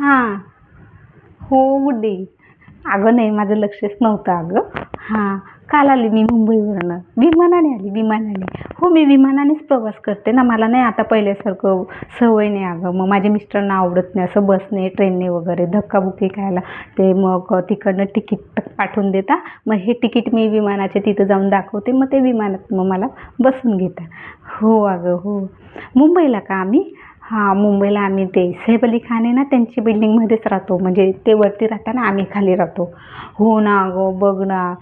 हां. हो गुड्डी. अगं नाही, माझं लक्षच नव्हतं अगं. हां. काल आली मी मुंबईवरनं. विमानाने आली, विमानाने. हो, मी विमानानेच प्रवास करते ना. मला नाही आता पहिल्यासारखं सवय नाही अगं. मग माझ्या मिस्टरांना आवडत नाही असं बसने, ट्रेनने वगैरे धक्काबुक्की खायला. ते मग तिकडनं तिकीट पाठवून देता. मग हे तिकीट मी विमानाच्या तिथं जाऊन दाखवते. मग ते विमानात मग मला बसून घेतात. हो अगं, हो. मुंबईला का आम्ही? हां, मुंबईला आम्ही ते सैफ अली खान आहे ना, त्यांची बिल्डिंगमध्येच राहतो. म्हणजे ते वरती राहतात ना, आम्ही खाली राहतो. हो ना अगं, बघ ना.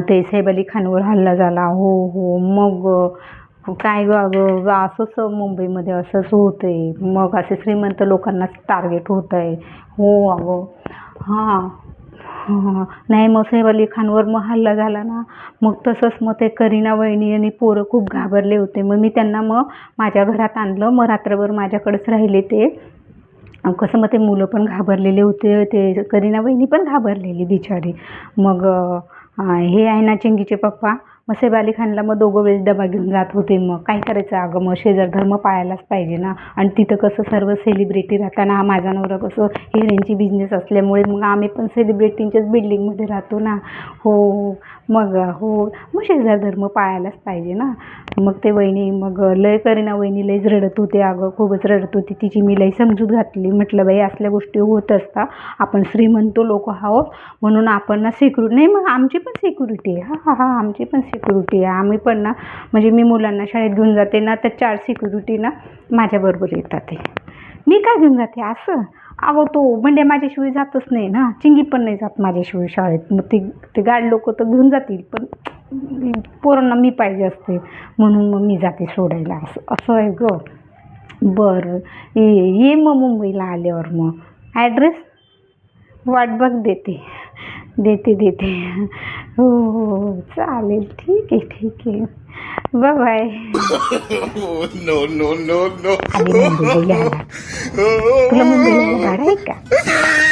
ते सैफ अली खानवर हल्ला झाला. हो, हो. मग काय गं अगं, असंच मुंबईमध्ये असंच होतंय. मग असे श्रीमंत लोकांनाच टार्गेट होतंय. हो अगं. हां. हां. नाही मग सैफ अली खानवर मग हल्ला झाला ना, मग तसंच मग ते करीना वहिनी आणि पोरं खूप घाबरले होते. मग मी त्यांना मग माझ्या घरात आणलं. मग रात्रभर माझ्याकडेच राहिले ते. कसं मग ते मुलं पण घाबरलेले होते. ते करीना वहिनी पण घाबरलेली बिचारी. मग हे आहे ना चिंगीचे पप्पा, मग सैफ अली खानला मग दोघं वेळेस डबा घेऊन जात होते. मग काय करायचं अगं, मग शेजार धर्म पाळायलाच पाहिजे ना. आणि तिथं कसं सर्व सेलिब्रिटी राहताना, माझा नवरा कसं हिऱ्यांची बिझनेस असल्यामुळे मग आम्ही पण सेलिब्रिटींच्याच बिल्डिंगमध्ये राहतो ना. हो, मग हो, मग शेजार धर्म पाळायलाच पाहिजे ना. मग ते वहिनी मग लय करीना वहिनी लयच रडत होते अगं, खूपच रडत होती. तिची मी लय समजूत घातली. म्हटलं बाई असल्या गोष्टी होत असतात. आपण श्रीमंत लोक आहोत म्हणून आपण ना सिक्युरिटी नाही, मग आमची पण सिक्युरिटी आहे. हां, हां, हां, आमची पण सिक्युरिटी आहे. आम्ही पण ना म्हणजे मी मुलांना शाळेत घेऊन जाते ना, तर 4 सिक्युरिटी ना माझ्याबरोबर येतात ते. मी काय घेऊन जाते असं? अहो तो म्हणजे माझ्याशिवाय जातच नाही ना. चिंगी पण नाही जात माझ्याशिवाय शाळेत. मग ते गाड लोकं तर घेऊन जातील, पण पोरांना मी पाहिजे असते म्हणून मग मी जाते सोडायला. असं असं आहे गं. बरं. ये मग मुंबईला आल्यावर मग. ॲड्रेस वाट बघ देते. देते, देते. हो, हो, हो. चालेल. ठीक आहे, ठीक आहे. Bye. No, no, no, no. आली मुंबईला यायला. तुला मुंबईला यायला भाडं आहे का?